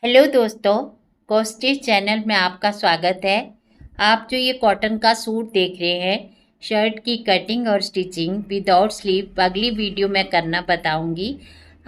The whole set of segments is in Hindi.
हेलो दोस्तों, कोस्टिच चैनल में आपका स्वागत है। आप जो ये कॉटन का सूट देख रहे हैं, शर्ट की कटिंग और स्टिचिंग विदाउट स्लीव अगली वीडियो में करना बताऊंगी।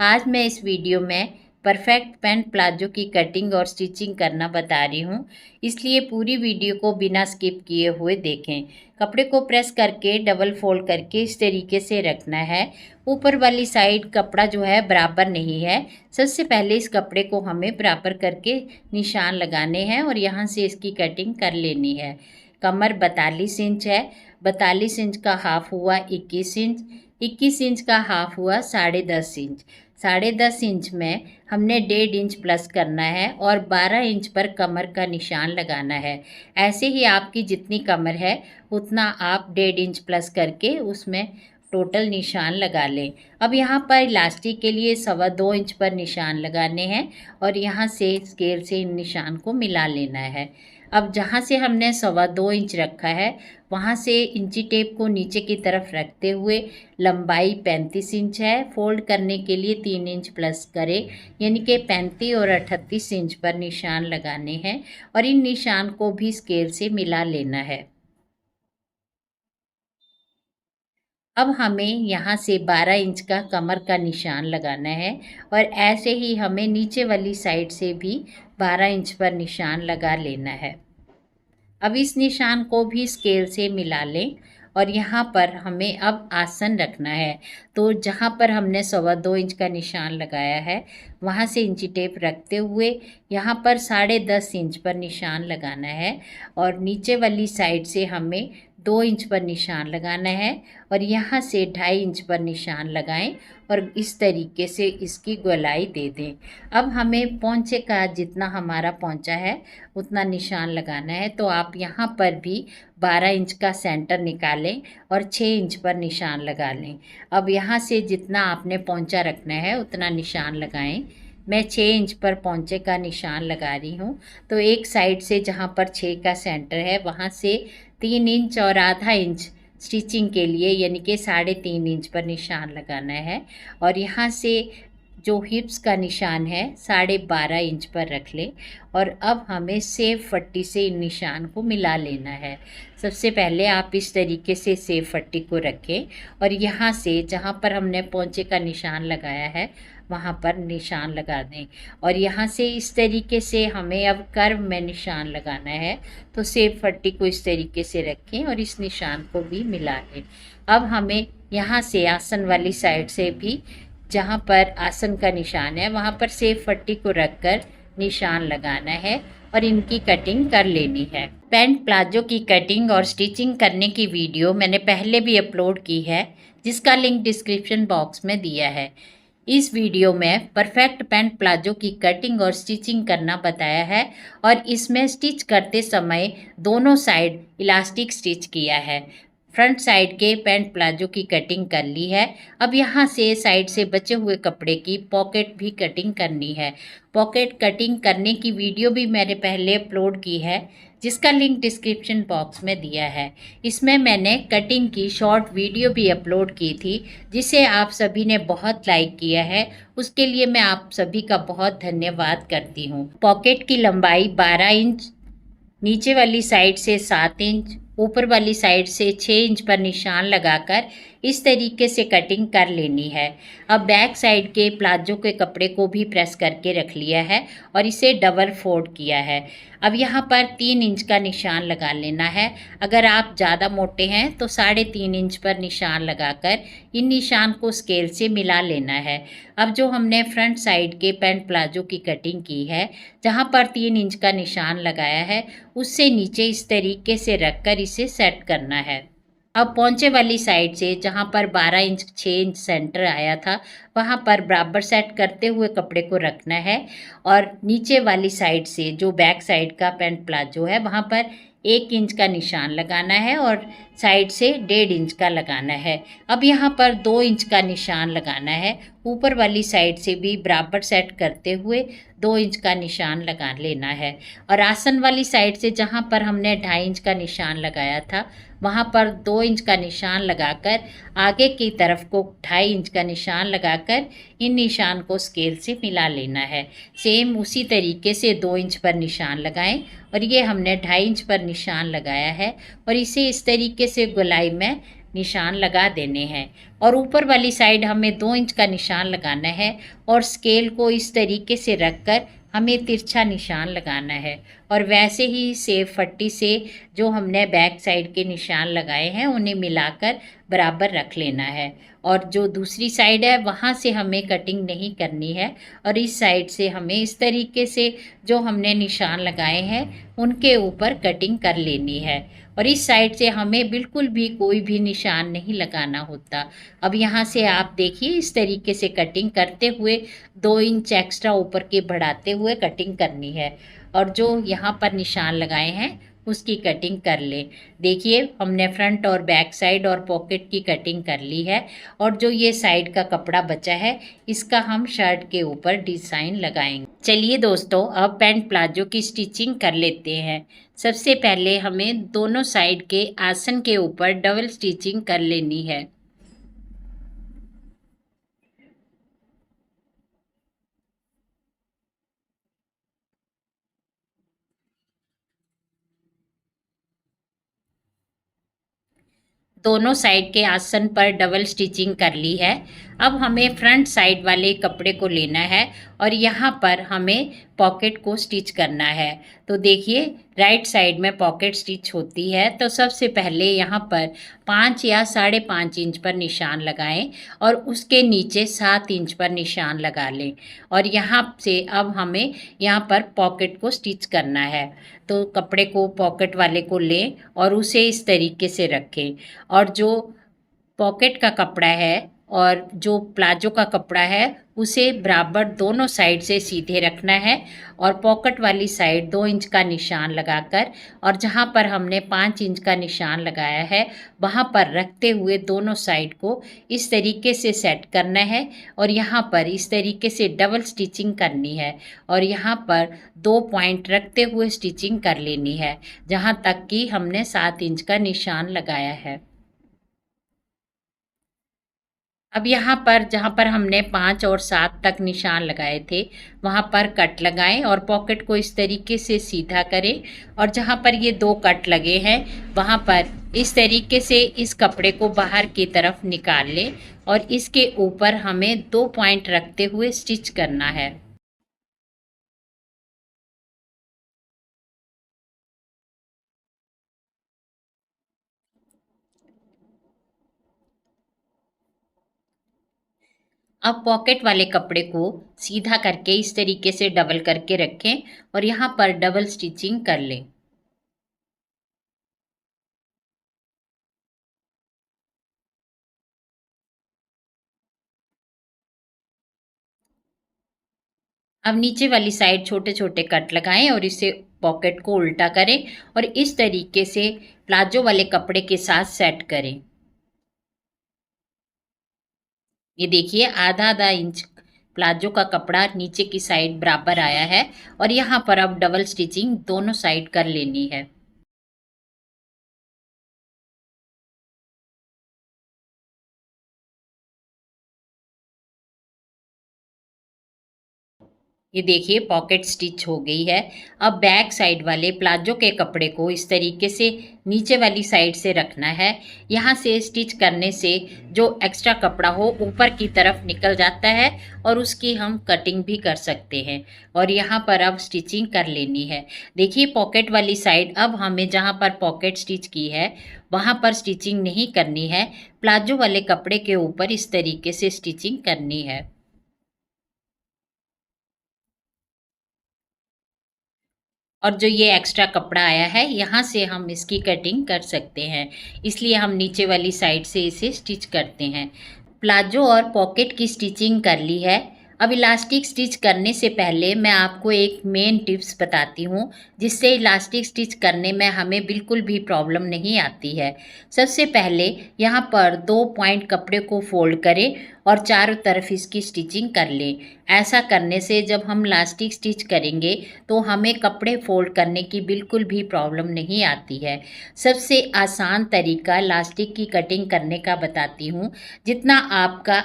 आज मैं इस वीडियो में परफेक्ट पैंट प्लाजो की कटिंग और स्टिचिंग करना बता रही हूँ, इसलिए पूरी वीडियो को बिना स्किप किए हुए देखें। कपड़े को प्रेस करके डबल फोल्ड करके इस तरीके से रखना है। ऊपर वाली साइड कपड़ा जो है बराबर नहीं है। सबसे पहले इस कपड़े को हमें बराबर करके निशान लगाने हैं और यहाँ से इसकी कटिंग कर लेनी है। कमर 42 इंच है, 42 इंच का हाफ हुआ 21 इंच, 21 इंच का हाफ हुआ 10.5 इंच। 10.5 इंच में हमने 1.5 इंच प्लस करना है और 12 इंच पर कमर का निशान लगाना है। ऐसे ही आपकी जितनी कमर है उतना आप 1.5 इंच प्लस करके उसमें टोटल निशान लगा लें। अब यहाँ पर इलास्टिक के लिए 2.25 इंच पर निशान लगाने हैं और यहाँ से स्केल से इन निशान को मिला लेना है। अब जहाँ से हमने 2.25 इंच रखा है वहाँ से इंची टेप को नीचे की तरफ रखते हुए लंबाई 35 इंच है। फोल्ड करने के लिए 3 इंच प्लस करें, यानी कि 35 और 38 इंच पर निशान लगाने हैं और इन निशान को भी स्केल से मिला लेना है। अब हमें यहाँ से 12 इंच का कमर का निशान लगाना है और ऐसे ही हमें नीचे वाली साइड से भी 12 इंच पर निशान लगा लेना है। अब इस निशान को भी स्केल से मिला लें और यहाँ पर हमें अब आसन रखना है। तो जहाँ पर हमने 2.25 इंच का निशान लगाया है वहाँ से इंची टेप रखते हुए यहाँ पर 10.5 इंच पर निशान लगाना है और नीचे वाली साइड से हमें 2 इंच पर निशान लगाना है और यहाँ से 2.5 इंच पर निशान लगाएं और इस तरीके से इसकी गोलाई दे दें। अब हमें पोंचे का जितना हमारा पोंचा है उतना निशान लगाना है। तो आप यहाँ पर भी 12 इंच का सेंटर निकालें और 6 इंच पर निशान लगा लें। अब यहाँ से जितना आपने पोंचा रखना है उतना निशान लगाएं। मैं 6 इंच पर पोंचे का निशान लगा रही हूँ। तो एक साइड से जहाँ पर 6 का सेंटर है वहाँ से 3 इंच और आधा इंच स्टिचिंग के लिए यानी कि 3.5 इंच पर निशान लगाना है और यहाँ से जो हिप्स का निशान है 12.5 इंच पर रख लें और अब हमें सेब पट्टी से इन निशान को मिला लेना है। सबसे पहले आप इस तरीके से सेब पट्टी को रखें और यहाँ से जहाँ पर हमने पोंचे का निशान लगाया है वहाँ पर निशान लगा दें और यहाँ से इस तरीके से हमें अब कर्व में निशान लगाना है। तो सेब पट्टी को इस तरीके से रखें और इस निशान को भी मिला लें। अब हमें यहाँ से आसन वाली साइड से भी जहाँ पर आसन का निशान है वहाँ पर सेब पट्टी को रखकर निशान लगाना है और इनकी कटिंग कर लेनी है। पैंट प्लाजो की कटिंग और स्टिचिंग करने की वीडियो मैंने पहले भी अपलोड की है, जिसका लिंक डिस्क्रिप्शन बॉक्स में दिया है। इस वीडियो में परफेक्ट पैंट प्लाजो की कटिंग और स्टिचिंग करना बताया है और इसमें स्टिच करते समय दोनों साइड इलास्टिक स्टिच किया है। फ्रंट साइड के पैंट प्लाजो की कटिंग कर ली है। अब यहाँ से साइड से बचे हुए कपड़े की पॉकेट भी कटिंग करनी है। पॉकेट कटिंग करने की वीडियो भी मैंने पहले अपलोड की है, जिसका लिंक डिस्क्रिप्शन बॉक्स में दिया है। इसमें मैंने कटिंग की शॉर्ट वीडियो भी अपलोड की थी, जिसे आप सभी ने बहुत लाइक किया है। उसके लिए मैं आप सभी का बहुत धन्यवाद करती हूँ। पॉकेट की लंबाई 12 इंच, नीचे वाली साइड से 7 इंच, ऊपर वाली साइड से 6 इंच पर निशान लगाकर इस तरीके से कटिंग कर लेनी है। अब बैक साइड के प्लाजो के कपड़े को भी प्रेस करके रख लिया है और इसे डबल फोल्ड किया है। अब यहाँ पर 3 इंच का निशान लगा लेना है। अगर आप ज़्यादा मोटे हैं तो 3.5 इंच पर निशान लगाकर इन निशान को स्केल से मिला लेना है। अब जो हमने फ्रंट साइड के पैंट प्लाजो की कटिंग की है, जहाँ पर 3 इंच का निशान लगाया है उससे नीचे इस तरीके से रखकर इसे सेट करना है। अब पोंचे वाली साइड से जहाँ पर 12 इंच 6 इंच सेंटर आया था वहाँ पर बराबर सेट करते हुए कपड़े को रखना है और नीचे वाली साइड से जो बैक साइड का पैंट प्लाजो है वहाँ पर 1 इंच का निशान लगाना है और साइड से 1.5 इंच का लगाना है। अब यहाँ पर 2 इंच का निशान लगाना है। ऊपर वाली साइड से भी बराबर सेट करते हुए 2 इंच का निशान लगा लेना है और आसन वाली साइड से जहाँ पर हमने 2.5 इंच का निशान लगाया था वहाँ पर 2 इंच का निशान लगाकर आगे की तरफ को 2.5 इंच का निशान लगाकर इन निशान को स्केल से मिला लेना है। सेम उसी तरीके से 2 इंच पर निशान लगाएं और ये हमने 2.5 इंच पर निशान लगाया है और इसे इस तरीके से गोलाई में निशान लगा देने हैं। और ऊपर वाली साइड हमें 2 इंच का निशान लगाना है और स्केल को इस तरीके से रखकर हमें तिरछा निशान लगाना है। और वैसे ही सेब पट्टी से जो हमने बैक साइड के निशान लगाए हैं उन्हें मिलाकर बराबर रख लेना है। और जो दूसरी साइड है वहाँ से हमें कटिंग नहीं करनी है और इस साइड से हमें इस तरीके से जो हमने निशान लगाए हैं उनके ऊपर कटिंग कर लेनी है। और इस साइड से हमें बिल्कुल भी कोई भी निशान नहीं लगाना होता। अब यहाँ से आप देखिए इस तरीके से कटिंग करते हुए 2 इंच एक्स्ट्रा ऊपर के बढ़ाते हुए कटिंग करनी है और जो यहाँ पर निशान लगाए हैं उसकी कटिंग कर लें। देखिए हमने फ्रंट और बैक साइड और पॉकेट की कटिंग कर ली है और जो ये साइड का कपड़ा बचा है इसका हम शर्ट के ऊपर डिज़ाइन लगाएंगे। चलिए दोस्तों अब पैंट प्लाजो की स्टिचिंग कर लेते हैं। सबसे पहले हमें दोनों साइड के आसन के ऊपर डबल स्टिचिंग कर लेनी है। दोनों साइड के आसन पर डबल स्टिचिंग कर ली है। अब हमें फ्रंट साइड वाले कपड़े को लेना है और यहाँ पर हमें पॉकेट को स्टिच करना है। तो देखिए राइट साइड में पॉकेट स्टिच होती है तो सबसे पहले यहाँ पर 5 या 5.5 इंच पर निशान लगाएं और उसके नीचे 7 इंच पर निशान लगा लें। और यहाँ से अब हमें यहाँ पर पॉकेट को स्टिच करना है। तो कपड़े को पॉकेट वाले को लें और उसे इस तरीके से रखें और जो पॉकेट का कपड़ा है और जो प्लाजो का कपड़ा है उसे बराबर दोनों साइड से सीधे रखना है और पॉकेट वाली साइड 2 इंच का निशान लगाकर और जहाँ पर हमने 5 इंच का निशान लगाया है वहाँ पर रखते हुए दोनों साइड को इस तरीके से सेट करना है और यहाँ पर इस तरीके से डबल स्टिचिंग करनी है और यहाँ पर 2 पॉइंट रखते हुए स्टिचिंग कर लेनी है जहाँ तक कि हमने 7 इंच का निशान लगाया है। अब यहाँ पर जहाँ पर हमने 5 और 7 तक निशान लगाए थे वहाँ पर कट लगाएं और पॉकेट को इस तरीके से सीधा करें और जहाँ पर ये 2 कट लगे हैं वहाँ पर इस तरीके से इस कपड़े को बाहर की तरफ निकाल लें और इसके ऊपर हमें 2 पॉइंट रखते हुए स्टिच करना है। अब पॉकेट वाले कपड़े को सीधा करके इस तरीके से डबल करके रखें और यहाँ पर डबल स्टिचिंग कर लें। अब नीचे वाली साइड छोटे छोटे कट लगाएं और इसे पॉकेट को उल्टा करें और इस तरीके से प्लाजो वाले कपड़े के साथ सेट करें। ये देखिए आधा आधा इंच प्लाजो का कपड़ा नीचे की साइड बराबर आया है और यहाँ पर अब डबल स्टिचिंग दोनों साइड कर लेनी है। ये देखिए पॉकेट स्टिच हो गई है। अब बैक साइड वाले प्लाजो के कपड़े को इस तरीके से नीचे वाली साइड से रखना है। यहाँ से स्टिच करने से जो एक्स्ट्रा कपड़ा हो ऊपर की तरफ निकल जाता है और उसकी हम कटिंग भी कर सकते हैं और यहाँ पर अब स्टिचिंग कर लेनी है। देखिए पॉकेट वाली साइड अब हमें जहाँ पर पॉकेट स्टिच की है वहाँ पर स्टिचिंग नहीं करनी है, प्लाजो वाले कपड़े के ऊपर इस तरीके से स्टिचिंग करनी है। और जो ये एक्स्ट्रा कपड़ा आया है यहाँ से हम इसकी कटिंग कर सकते हैं, इसलिए हम नीचे वाली साइड से इसे स्टिच करते हैं। प्लाजो और पॉकेट की स्टिचिंग कर ली है। अब इलास्टिक स्टिच करने से पहले मैं आपको एक मेन टिप्स बताती हूँ, जिससे इलास्टिक स्टिच करने में हमें बिल्कुल भी प्रॉब्लम नहीं आती है। सबसे पहले यहाँ पर 2 पॉइंट कपड़े को फ़ोल्ड करें और चारों तरफ इसकी स्टिचिंग कर लें। ऐसा करने से जब हम इलास्टिक स्टिच करेंगे तो हमें कपड़े फ़ोल्ड करने की बिल्कुल भी प्रॉब्लम नहीं आती है। सबसे आसान तरीका इलास्टिक की कटिंग करने का बताती हूँ। जितना आपका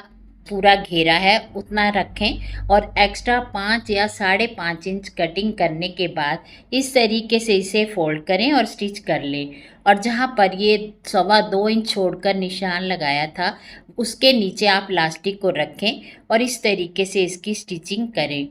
पूरा घेरा है उतना रखें और एक्स्ट्रा 5 या 5.5 इंच कटिंग करने के बाद इस तरीके से इसे फोल्ड करें और स्टिच कर लें। और जहाँ पर ये 2.25 इंच छोड़कर निशान लगाया था उसके नीचे आप इलास्टिक को रखें और इस तरीके से इसकी स्टिचिंग करें।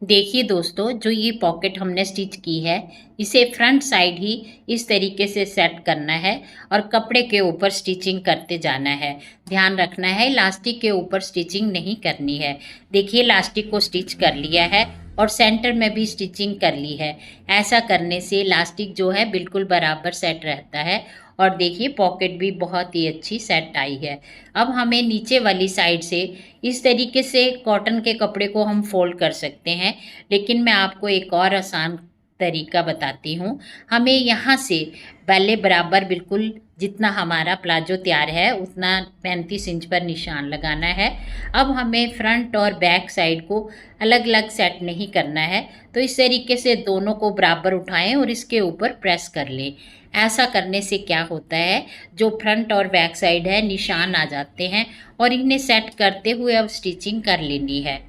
देखिए दोस्तों, जो ये पॉकेट हमने स्टिच की है इसे फ्रंट साइड ही इस तरीके से सेट करना है और कपड़े के ऊपर स्टिचिंग करते जाना है। ध्यान रखना है इलास्टिक के ऊपर स्टिचिंग नहीं करनी है। देखिए इलास्टिक को स्टिच कर लिया है और सेंटर में भी स्टिचिंग कर ली है। ऐसा करने से इलास्टिक जो है बिल्कुल बराबर सेट रहता है और देखिए पॉकेट भी बहुत ही अच्छी सेट आई है। अब हमें नीचे वाली साइड से इस तरीके से कॉटन के कपड़े को हम फोल्ड कर सकते हैं, लेकिन मैं आपको एक और आसान तरीका बताती हूँ। हमें यहाँ से पहले बराबर बिल्कुल जितना हमारा प्लाजो तैयार है उतना 35 इंच पर निशान लगाना है। अब हमें फ्रंट और बैक साइड को अलग अलग सेट नहीं करना है, तो इस तरीके से दोनों को बराबर उठाएं और इसके ऊपर प्रेस कर लें। ऐसा करने से क्या होता है, जो फ्रंट और बैक साइड है निशान आ जाते हैं और इन्हें सेट करते हुए अब स्टिचिंग कर लेनी है।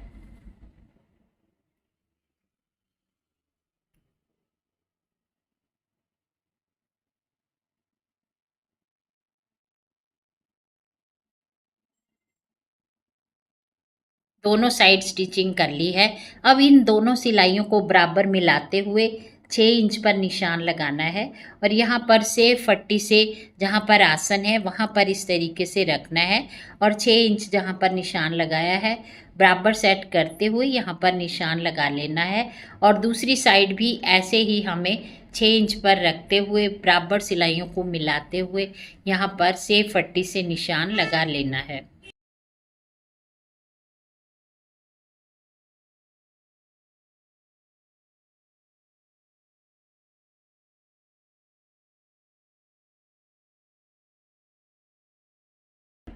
दोनों साइड स्टिचिंग कर ली है। अब इन दोनों सिलाइयों को बराबर मिलाते हुए 6 इंच पर निशान लगाना है और यहाँ पर से पट्टी से जहाँ पर आसन है वहाँ पर इस तरीके से रखना है और 6 इंच जहाँ पर निशान लगाया है बराबर सेट करते हुए यहाँ पर निशान लगा लेना है और दूसरी साइड भी ऐसे ही हमें 6 इंच पर रखते हुए बराबर सिलाइयों को मिलाते हुए यहाँ पर से पट्टी से निशान लगा लेना है।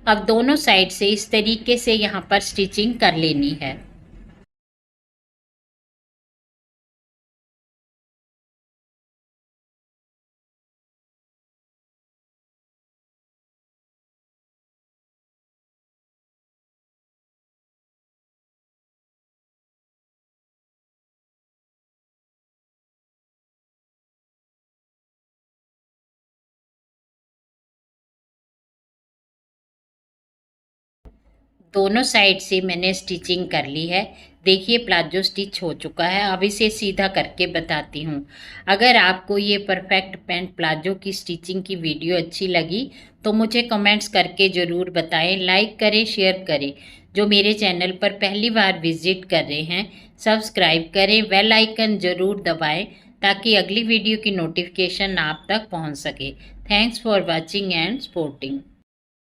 अब दोनों साइड से इस तरीके से यहाँ पर स्टिचिंग कर लेनी है। दोनों साइड से मैंने स्टिचिंग कर ली है। देखिए प्लाजो स्टिच हो चुका है। अब इसे सीधा करके बताती हूँ। अगर आपको ये परफेक्ट पैंट प्लाजो की स्टिचिंग की वीडियो अच्छी लगी तो मुझे कमेंट्स करके ज़रूर बताएं, लाइक करें, शेयर करें। जो मेरे चैनल पर पहली बार विजिट कर रहे हैं सब्सक्राइब करें, बेल आइकन ज़रूर दबाएं ताकि अगली वीडियो की नोटिफिकेशन आप तक पहुँच सके। Thanks for watching and supporting.